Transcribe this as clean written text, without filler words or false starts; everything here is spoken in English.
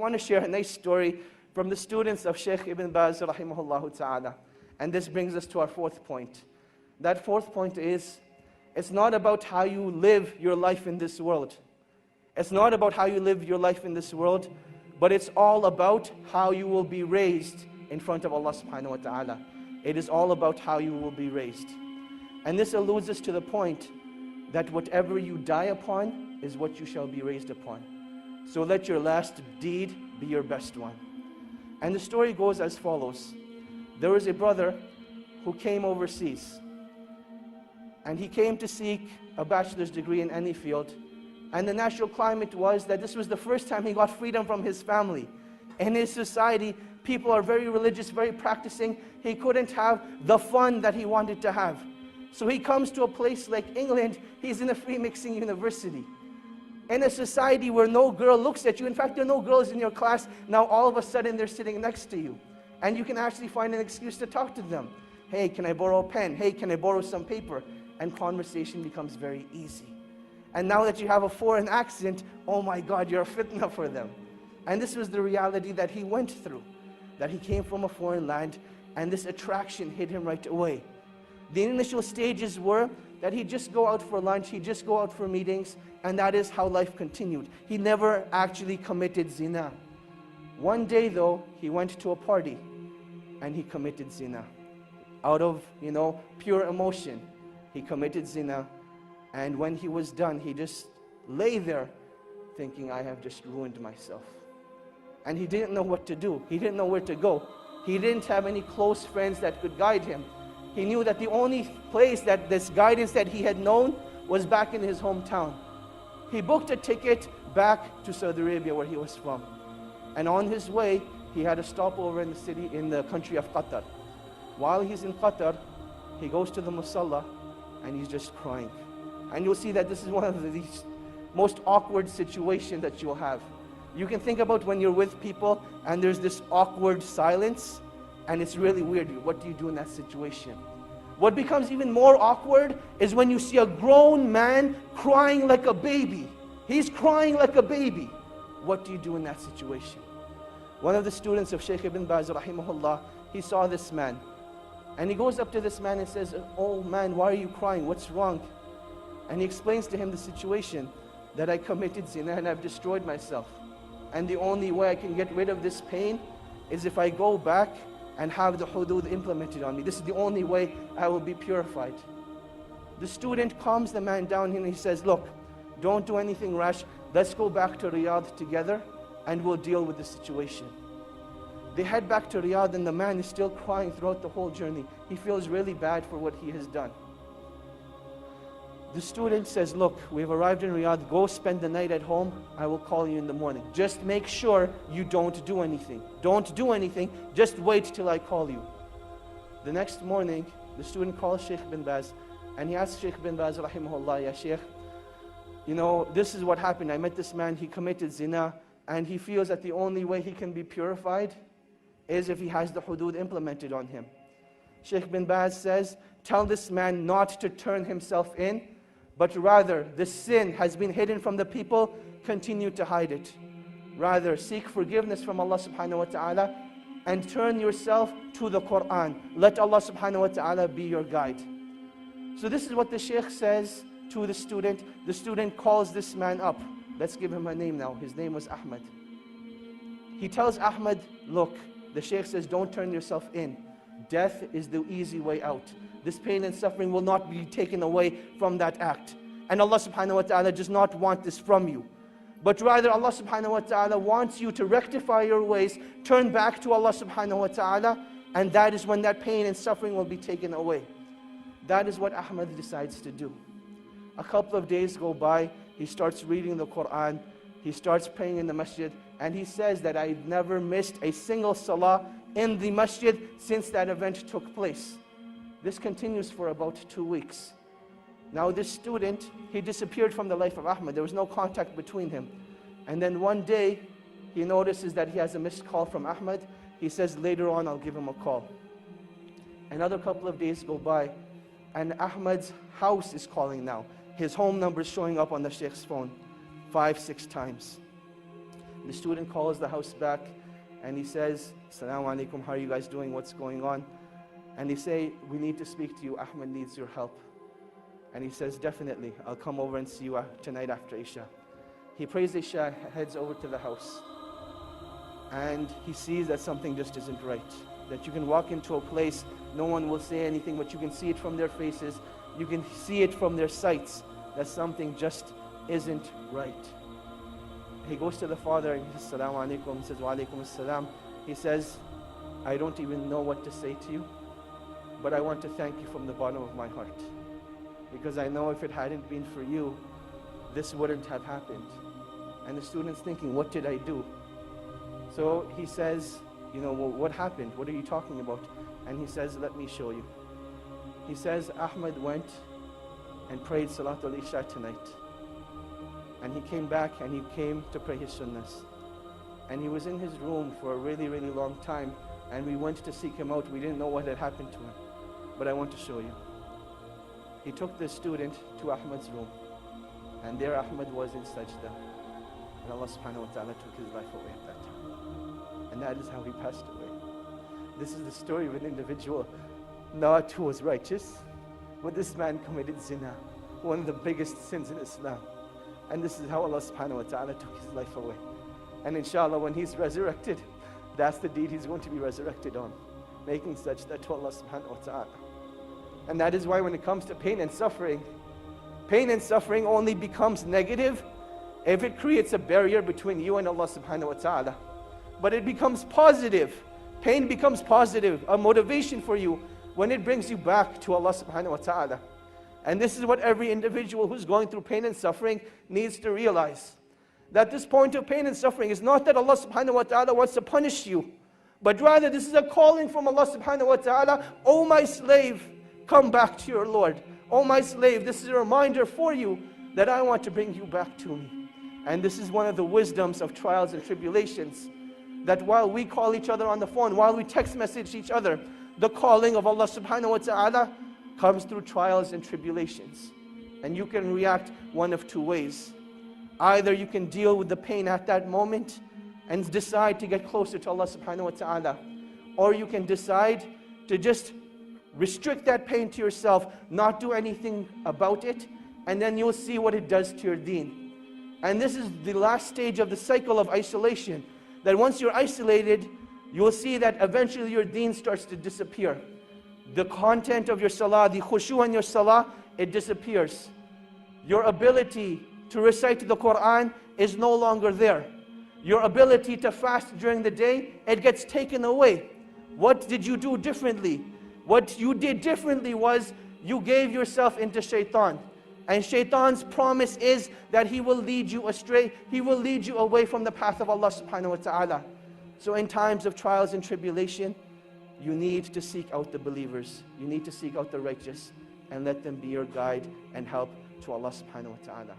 want to share a nice story from the students of Shaykh Ibn Baz rahimahullah ta'ala. And this brings us to our fourth point. That fourth point is, it's not about how you live your life in this world. It's not about how you live your life in this world, but it's all about how you will be raised in front of Allah subhanahu wa ta'ala. It is all about how you will be raised. And this alludes us to the point that whatever you die upon is what you shall be raised upon. So let your last deed be your best one. And the story goes as follows. There was a brother who came overseas. And he came to seek a bachelor's degree in any field. And the natural climate was that this was the first time he got freedom from his family. In his society, people are very religious, very practicing. He couldn't have the fun that he wanted to have. So he comes to a place like England. He's in a free mixing university. In a society where no girl looks at you. In fact, there are no girls in your class. Now all of a sudden they're sitting next to you. And you can actually find an excuse to talk to them. Hey, can I borrow a pen? Hey, can I borrow some paper? And conversation becomes very easy. And now that you have a foreign accent, oh my God, you're a fitna for them. And this was the reality that he went through. That he came from a foreign land, and this attraction hit him right away. The initial stages were that he'd just go out for lunch, he'd just go out for meetings, and that is how life continued. He never actually committed zina. One day though, he went to a party, and he committed zina. Out of, pure emotion. He committed zina, and when he was done, he just lay there thinking, I have just ruined myself. And he didn't know what to do. He didn't know where to go. He didn't have any close friends that could guide him. He knew that the only place that this guidance that he had known was back in his hometown. He booked a ticket back to Saudi Arabia where he was from. And on his way, he had a stopover in the country of Qatar. While he's in Qatar, he goes to the musalla, and he's just crying. And you'll see that this is one of the most awkward situations that you'll have. You can think about when you're with people and there's this awkward silence, and it's really weird. What do you do in that situation? What becomes even more awkward is when you see a grown man crying like a baby. He's crying like a baby. What do you do in that situation? One of the students of Shaykh Ibn Baz rahimahullah, he saw this man. And he goes up to this man and says, oh man, why are you crying? What's wrong? And he explains to him the situation, that I committed zina and I've destroyed myself. And the only way I can get rid of this pain is if I go back and have the hudud implemented on me. This is the only way I will be purified. The student calms the man down and he says, look, don't do anything rash. Let's go back to Riyadh together and we'll deal with the situation. They head back to Riyadh and the man is still crying throughout the whole journey. He feels really bad for what he has done. The student says, look, we've arrived in Riyadh. Go spend the night at home. I will call you in the morning. Just make sure you don't do anything. Don't do anything. Just wait till I call you. The next morning, the student calls Shaykh bin Baz and he asks Shaykh bin Baz, rahimahullah, ya Shaykh, this is what happened. I met this man, he committed zina, and he feels that the only way he can be purified is if he has the hudud implemented on him. Shaykh bin Baz says, tell this man not to turn himself in, but rather the sin has been hidden from the people, continue to hide it. Rather seek forgiveness from Allah subhanahu wa ta'ala and turn yourself to the Quran. Let Allah subhanahu wa ta'ala be your guide. So this is what the Shaykh says to the student. The student calls this man up. Let's give him a name now. His name was Ahmad. He tells Ahmad, look, the Shaykh says, don't turn yourself in. Death is the easy way out. This pain and suffering will not be taken away from that act. And Allah subhanahu wa ta'ala does not want this from you. But rather Allah subhanahu wa ta'ala wants you to rectify your ways, turn back to Allah subhanahu wa ta'ala, and that is when that pain and suffering will be taken away. That is what Ahmad decides to do. A couple of days go by, he starts reading the Quran, he starts praying in the masjid, and he says that I never missed a single salah in the masjid since that event took place. This continues for about 2 weeks. Now this student, he disappeared from the life of Ahmad. There was no contact between him. And then one day, he notices that he has a missed call from Ahmad. He says, later on, I'll give him a call. Another couple of days go by, and Ahmad's house is calling now. His home number is showing up on the Shaykh's phone 5, 6 times. The student calls the house back and he says, "Assalamu alaikum, how are you guys doing? What's going on?" And they say, "We need to speak to you. Ahmed needs your help." And he says, "Definitely, I'll come over and see you tonight after Isha." He prays Isha, heads over to the house. And he sees that something just isn't right. That you can walk into a place, no one will say anything, but you can see it from their faces. You can see it from their sights, that something just isn't right. He goes to the father and he says, "Assalamu alaikum." He says, "Wa alaikum assalam." He says, "I don't even know what to say to you, but I want to thank you from the bottom of my heart. Because I know if it hadn't been for you, this wouldn't have happened." And the student's thinking, what did I do? So he says, "Well, what happened? What are you talking about?" And he says, "Let me show you." He says, "Ahmed went and prayed Salatul Isha tonight. And he came back and he came to pray his sunnahs. And he was in his room for a really, really long time. And we went to seek him out. We didn't know what had happened to him. But I want to show you." He took the student to Ahmed's room. And there Ahmed was in sajda. And Allah subhanahu wa ta'ala took his life away at that time. And that is how he passed away. This is the story of an individual, not who was righteous, but this man committed zina, one of the biggest sins in Islam. And this is how Allah subhanahu wa ta'ala took his life away. And inshallah, when he's resurrected, that's the deed he's going to be resurrected on, making sajda to Allah subhanahu wa ta'ala. And that is why when it comes to pain and suffering only becomes negative if it creates a barrier between you and Allah subhanahu wa ta'ala. But it becomes positive. Pain becomes positive, a motivation for you when it brings you back to Allah subhanahu wa ta'ala. And this is what every individual who's going through pain and suffering needs to realize. That this point of pain and suffering is not that Allah subhanahu wa ta'ala wants to punish you, but rather this is a calling from Allah subhanahu wa ta'ala. "Oh my slave, come back to your Lord. Oh my slave, this is a reminder for you that I want to bring you back to me." And this is one of the wisdoms of trials and tribulations. That while we call each other on the phone, while we text message each other, the calling of Allah subhanahu wa ta'ala comes through trials and tribulations. And you can react one of two ways. Either you can deal with the pain at that moment and decide to get closer to Allah subhanahu wa ta'ala. Or you can decide to just restrict that pain to yourself, not do anything about it, and then you'll see what it does to your deen. And this is the last stage of the cycle of isolation. That once you're isolated, you will see that eventually your deen starts to disappear. The content of your salah, the khushu in your salah, it disappears. Your ability to recite the Quran is no longer there. Your ability to fast during the day, it gets taken away. What did you do differently? What you did differently was you gave yourself into shaitan. And shaitan's promise is that he will lead you astray. He will lead you away from the path of Allah subhanahu wa ta'ala. So in times of trials and tribulation, you need to seek out the believers. You need to seek out the righteous and let them be your guide and help to Allah subhanahu wa ta'ala.